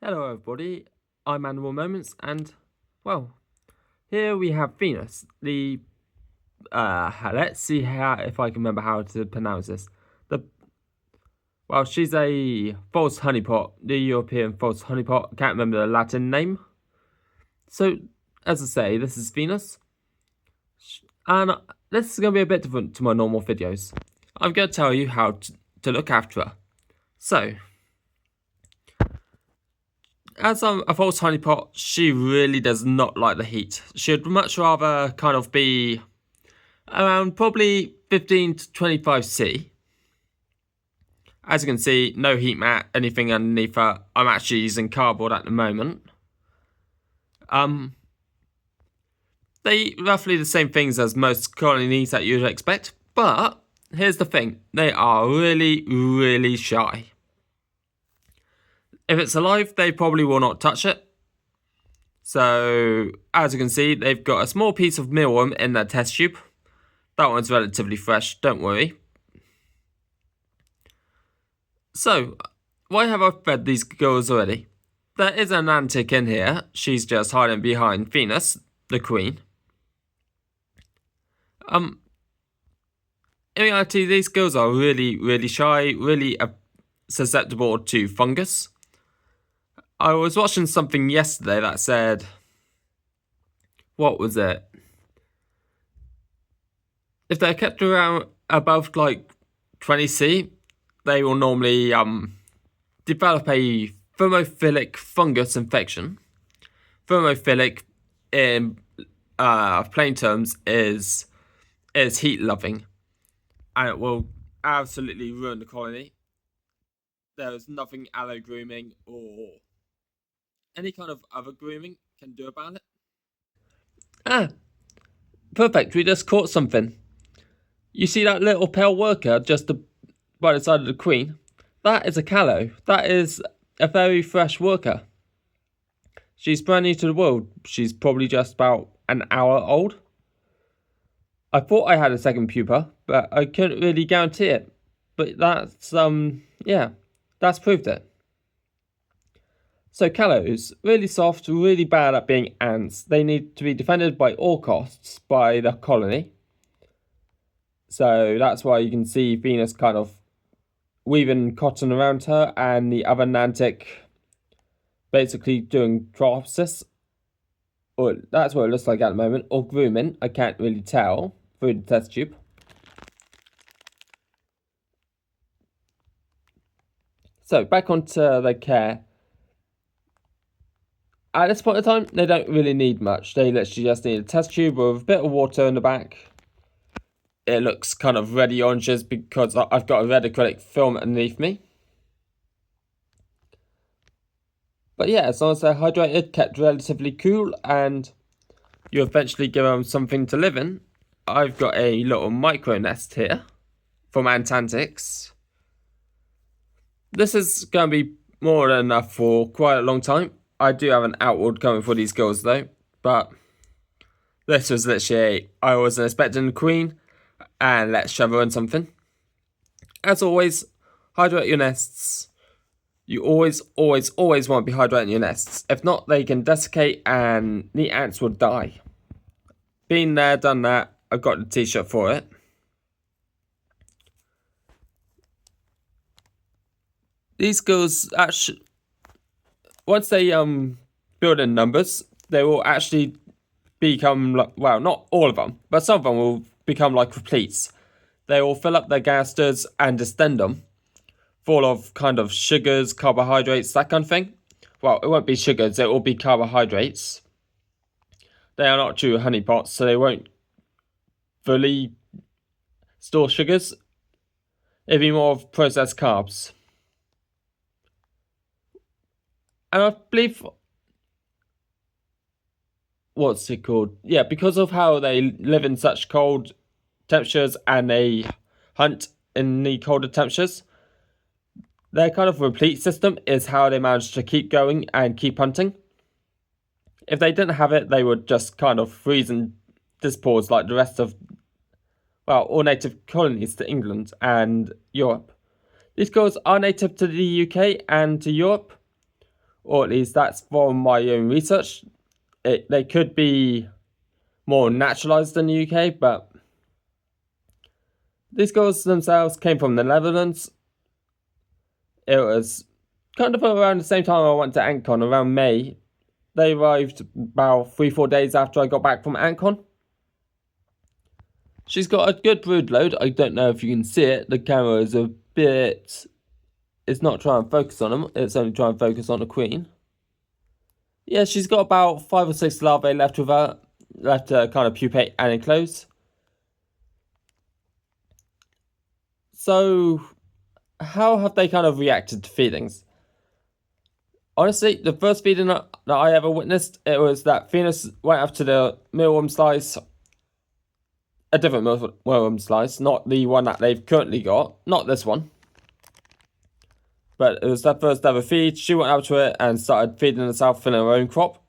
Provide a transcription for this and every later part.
Hello everybody, I'm Animal Moments and, well, here we have Venus, the, let's see if I can remember how to pronounce this. She's a false honeypot, the European false honeypot, can't remember the Latin name. So, as I say, this is Venus, and this is going to be a bit different to my normal videos. I'm going to tell you how to look after her. So, as a false honeypot, she really does not like the heat. She'd much rather kind of be around probably 15 to 25 C. As you can see, no heat mat, anything underneath her. I'm actually using cardboard at the moment. They eat roughly the same things as most colonies that you'd expect, but here's the thing, they are really, really shy. If it's alive, they probably will not touch it. So, as you can see, they've got a small piece of mealworm in their test tube. That one's relatively fresh, don't worry. So, why have I fed these girls already? There is an antic in here. She's just hiding behind Venus, the queen. In reality, these girls are really, really shy, really susceptible to fungus. I was watching something yesterday that said, what was it? If they're kept around above like 20C, they will normally develop a thermophilic fungus infection. Thermophilic, in plain terms, is heat loving, and it will absolutely ruin the colony. There is nothing aloe grooming or any kind of other grooming can do about it. Ah, perfect. We just caught something. You see that little pale worker just by the side of the queen? That is a callow. That is a very fresh worker. She's brand new to the world. She's probably just about an hour old. I thought I had a second pupa, but I couldn't really guarantee it. But that's, that's proved it. So callows, really soft, really bad at being ants. They need to be defended by all costs by the colony. So that's why you can see Venus kind of weaving cotton around her and the other Nantic basically doing dropsis. Or that's what it looks like at the moment. Or grooming, I can't really tell through the test tube. So back onto the care. At this point in time, they don't really need much. They literally just need a test tube with a bit of water in the back. It looks kind of reddy oranges because I've got a red acrylic film underneath me. But yeah, as long as they're hydrated, kept relatively cool, and you eventually give them something to live in. I've got a little micro nest here from Antantics. This is going to be more than enough for quite a long time. I do have an outward coming for these girls though, but this was literally, I wasn't expecting a queen, and let's shove her in something. As always, hydrate your nests. You always want to be hydrating your nests. If not, they can desiccate and the ants will die. Been there, done that. I've got the t-shirt for it. These girls actually, once they build in numbers, they will actually become like, well, not all of them, but some of them will become like repletes. They will fill up their gasters and distend them, full of kind of sugars, carbohydrates, that kind of thing. Well, it won't be sugars, it will be carbohydrates. They are not true honeypots, so they won't fully store sugars. It'll be more of processed carbs. And I believe, what's it called? Yeah, because of how they live in such cold temperatures and they hunt in the colder temperatures, their kind of replete system is how they manage to keep going and keep hunting. If they didn't have it, they would just kind of freeze and dispause like the rest of, well, all native colonies to England and Europe. These girls are native to the UK and to Europe, or at least that's from my own research. They could be more naturalized in the UK, but these girls themselves came from the Netherlands. It was kind of around the same time I went to AntCon, around May. They arrived about 3-4 days after I got back from AntCon. She's got a good brood load. I don't know if you can see it. The camera is a bit... It's not trying to focus on them. It's only trying to focus on the queen. Yeah, she's got about 5 or 6 larvae left with her. Left to kind of pupate and enclose. So, how have they kind of reacted to feedings? Honestly, the first feeding that I ever witnessed, it was that Venus went up to the mealworm slice. A different mealworm slice, not the one that they've currently got. Not this one. But it was that first ever feed. She went up to it and started feeding herself in her own crop.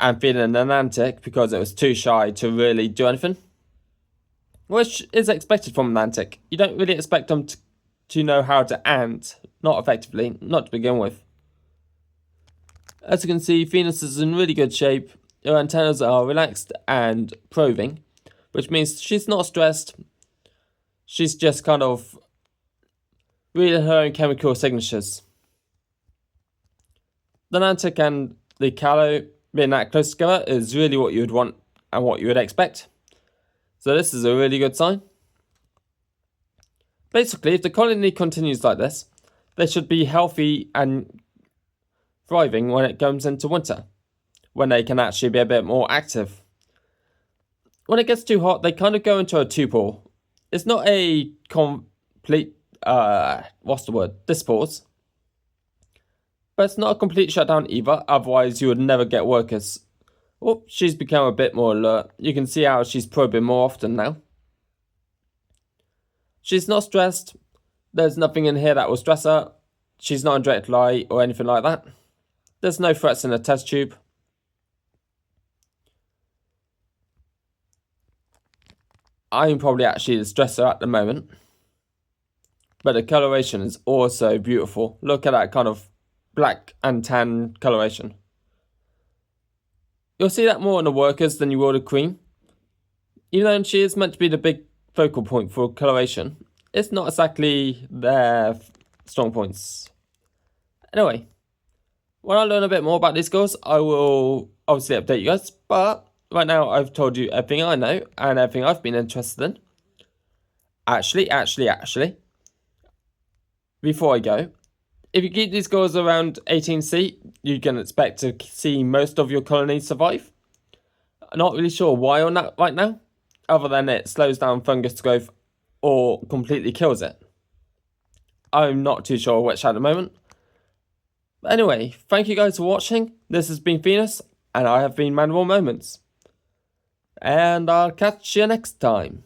And feeding an antic because it was too shy to really do anything. Which is expected from an antic. You don't really expect them to know how to ant. Not effectively, not to begin with. As you can see, Venus is in really good shape. Her antennas are relaxed and probing, which means she's not stressed. She's just kind of reading her own chemical signatures. The Nantic and the Callow being that close together is really what you would want and what you would expect. So this is a really good sign. Basically, if the colony continues like this, they should be healthy and thriving when it comes into winter, when they can actually be a bit more active. When it gets too hot, they kind of go into a torpor. It's not a complete, dispause. But it's not a complete shutdown either, otherwise you would never get workers. Oh, she's become a bit more alert. You can see how she's probing more often now. She's not stressed. There's nothing in here that will stress her. She's not in direct light or anything like that. There's no threats in the test tube. I'm probably actually the stressor at the moment. But the coloration is also beautiful. Look at that kind of black and tan coloration. You'll see that more in the workers than you will the queen. Even though she is meant to be the big focal point for coloration, it's not exactly their strong points. Anyway, when I learn a bit more about these girls, I will obviously update you guys. But right now, I've told you everything I know and everything I've been interested in. Actually, before I go, if you keep these girls around 18C, you can expect to see most of your colonies survive. I'm not really sure why on that right now, other than it slows down fungus growth or completely kills it. I'm not too sure which at the moment. But anyway, thank you guys for watching. This has been Venus, and I have been Manual Moments. And I'll catch you next time.